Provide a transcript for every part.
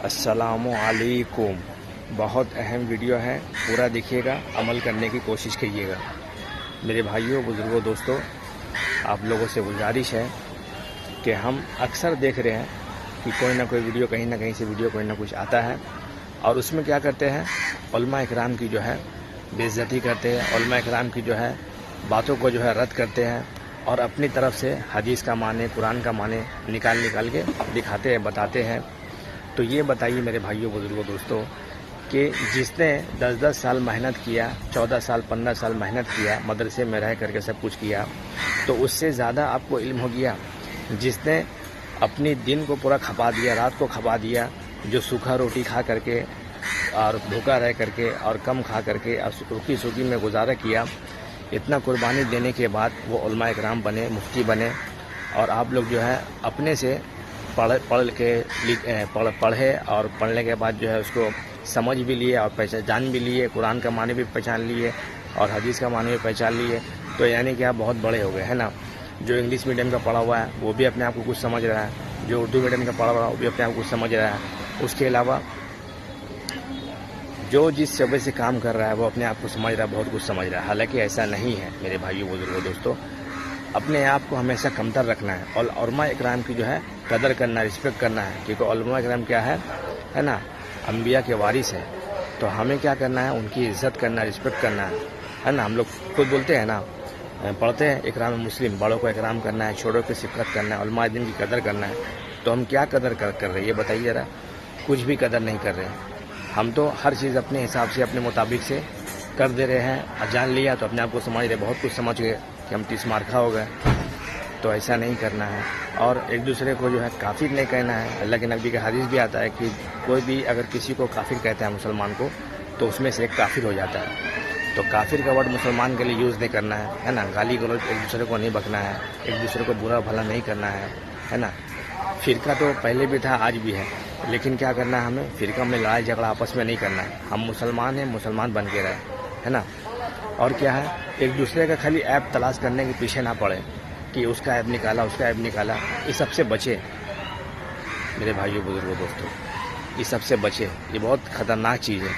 السلام علیکم۔ بہت اہم ویڈیو ہے، پورا دیکھیے گا، عمل کرنے کی کوشش کیجیے گا۔ میرے بھائیوں، بزرگوں، دوستوں، آپ لوگوں سے گزارش ہے کہ ہم اکثر دیکھ رہے ہیں کہ کوئی نہ کوئی ویڈیو، کہیں نہ کہیں سے ویڈیو کوئی نہ کچھ آتا ہے، اور اس میں کیا کرتے ہیں، علماء اکرام کی جو ہے بے عزتی کرتے ہیں، علماء اکرام کی جو ہے باتوں کو جو ہے رد کرتے ہیں، اور اپنی طرف سے حدیث کا معنی، قرآن کا معنی نکال کے دکھاتے ہیں، بتاتے ہیں۔ تو یہ بتائیے میرے بھائیوں، بزرگوں، دوستوں، کہ جس نے 10 سال محنت کیا، 14 سال 15 سال محنت کیا، مدرسے میں رہ کر کے سب کچھ کیا، تو اس سے زیادہ آپ کو علم ہو گیا جس نے اپنی دن کو پورا کھپا دیا، رات کو کھپا دیا، جو سوکھا روٹی کھا کر کے اور بھوکا رہ کر کے اور کم کھا کر کے اور روکی سوکی میں گزارا کیا، اتنا قربانی دینے کے بعد وہ علماء اکرام بنے، مفتی بنے، اور آپ لوگ جو ہے اپنے سے پڑھے اور پڑھنے کے بعد جو ہے اس کو سمجھ بھی لیے اور جان بھی لیے، قرآن کا معنی بھی پہچان لیے اور حدیث کا معنی بھی پہچان لیے، تو یعنی کہ آپ بہت بڑے ہو گئے، ہے نا۔ جو انگلش میڈیم کا پڑھا ہوا ہے وہ بھی اپنے آپ کو کچھ سمجھ رہا ہے، جو اردو میڈیم کا پڑھا ہوا ہے وہ بھی اپنے آپ کو کچھ سمجھ رہا ہے۔ اس کے علاوہ جو جس شعبے سے کام کر رہا ہے وہ اپنے آپ کو سمجھ رہا ہے، بہت کچھ سمجھ رہا ہے، حالانکہ ایسا نہیں ہے میرے بھائیوں، بزرگوں، دوستوں۔ اپنے آپ کو ہمیشہ کمتر رکھنا ہے اور علماء اکرام کی جو ہے قدر کرنا، رسپیکٹ کرنا ہے، کیونکہ علماء اکرام کیا ہے نا، انبیاء کے وارث ہے، تو ہمیں کیا کرنا ہے، ان کی عزت کرنا، رسپیکٹ کرنا ہے نا۔ ہم لوگ خود بولتے ہیں نا، پڑھتے ہیں اکرام مسلم، بڑوں کو اکرام کرنا ہے، چھوٹوں کی شفقت کرنا ہے، علماء دین کی قدر کرنا ہے، تو ہم کیا قدر کر رہے ہیں یہ بتائیے ذرا؟ کچھ بھی قدر نہیں کر رہے ہیں ہم، تو ہر چیز اپنے حساب سے، اپنے مطابق سے کر دے رہے ہیں، اور جان لیا تو اپنے آپ کو سمجھ رہے، بہت کچھ سمجھ گئے کہ ہم 30 مارکا ہو گئے، تو ایسا نہیں کرنا ہے۔ اور ایک دوسرے کو جو ہے کافر نہیں کہنا ہے۔ اللہ کے نبی کا حدیث بھی آتا ہے کہ کوئی بھی اگر کسی کو کافر کہتا ہے مسلمان کو، تو اس میں سے ایک کافر ہو جاتا ہے۔ تو کافر کا ورڈ مسلمان کے لیے یوز نہیں کرنا ہے نا، گالی گلوچ ایک دوسرے کو نہیں بکنا ہے، ایک دوسرے کو برا بھلا نہیں کرنا ہے نا۔ فرقہ تو پہلے بھی تھا، آج بھی ہے، لیکن کیا کرنا ہے، ہمیں فرقہ میں لڑائی جھگڑا آپس میں نہیں کرنا ہے۔ ہم مسلمان ہیں، مسلمان بن کے رہے، ہے نا۔ اور کیا ہے، ایک دوسرے کا خالی عیب تلاش کرنے کے پیچھے نہ پڑے کہ اس کا عیب نکالا، اس کا عیب نکالا، اس سب سے بچے میرے بھائیوں، بزرگوں، دوستوں، اس سب سے بچے۔ یہ بہت خطرناک چیز ہے۔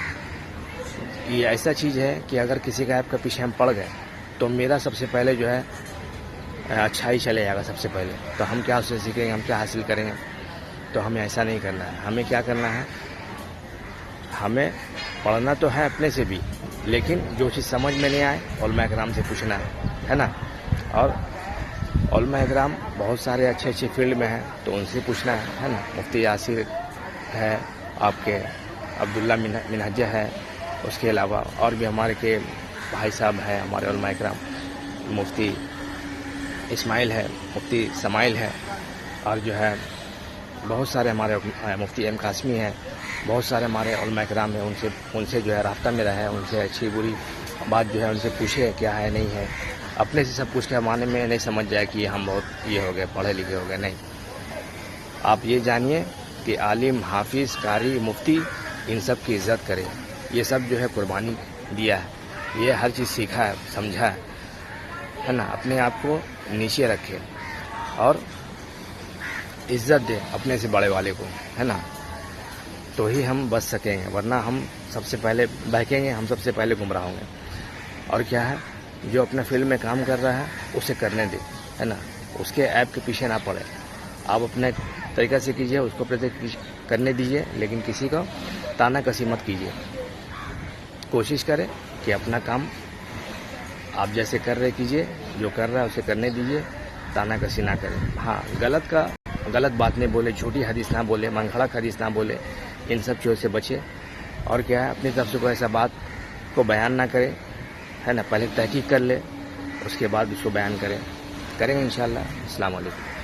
یہ ایسا چیز ہے کہ اگر کسی کا عیب کا پیچھے ہم پڑ گئے تو میرا سب سے پہلے جو ہے اچھائی چلے جائے گا سب سے پہلے، تو ہم کیا اس سے سیکھیں گے، ہم کیا حاصل کریں گے؟ تو ہمیں ایسا نہیں کرنا ہے۔ ہمیں کیا کرنا ہے، ہمیں پڑھنا تو ہے اپنے سے بھی، لیکن جو چیز سمجھ میں نہیں آئے علماء اکرام سے پوچھنا ہے نا۔ اور علماء اکرام بہت سارے اچھے اچھے فیلڈ میں ہیں، تو ان سے پوچھنا ہے نا۔ مفتی یاسر ہے، آپ کے عبداللہ منہجہ ہے، اس کے علاوہ اور بھی ہمارے کے بھائی صاحب ہیں، ہمارے علماء اکرام، مفتی اسماعیل ہے، مفتی سمائل ہے، اور جو ہے بہت سارے ہمارے مفتی ایم قاسمی ہیں، بہت سارے ہمارے علماء اکرام ہیں۔ ان سے جو ہے رابطہ میں رہے، ان سے اچھی بری بات جو ہے ان سے پوچھے کیا ہے نہیں ہے۔ اپنے سے سب کچھ کے معنی میں نہیں سمجھ جائے کہ ہم بہت یہ ہو گئے، پڑھے لکھے ہو گئے، نہیں۔ آپ یہ جانیے کہ عالم، حافظ، قاری، مفتی، ان سب کی عزت کرے۔ یہ سب جو ہے قربانی دیا ہے، یہ ہر چیز سیکھا ہے، سمجھا ہے نا۔ اپنے آپ کو نیچے رکھے اور عزت دے اپنے سے بڑے والے کو، ہے نا، تو ہی ہم بچ سکیں گے، ورنہ ہم سب سے پہلے بہکیں گے، ہم سب سے پہلے گمراہ ہوں گے۔ اور کیا ہے، جو اپنا فیلڈ میں کام کر رہا ہے اسے کرنے دے، ہے نا، اس کے عیب کے پیچھے نہ پڑے۔ آپ اپنے طریقہ سے کیجئے، اس کو کرنے دیجئے، لیکن کسی کو تانا کسی مت کیجئے۔ کوشش کریں کہ اپنا کام آپ جیسے کر رہے کیجئے، جو کر رہا ہے اسے کرنے دیجئے، تانا کسی نہ کریں۔ ہاں، غلط بات نہیں بولے، جھوٹی حدیث نہ بولے، من گھڑت حدیث نہ بولے، ان سب چیزوں سے بچے۔ اور کیا ہے، اپنی طرف سے کوئی ایسا بات کو بیان نہ کرے، ہے نا، پہلے تحقیق کر لے، اس کے بعد اس کو بیان کریں گے انشاءاللہ۔ السلام علیکم۔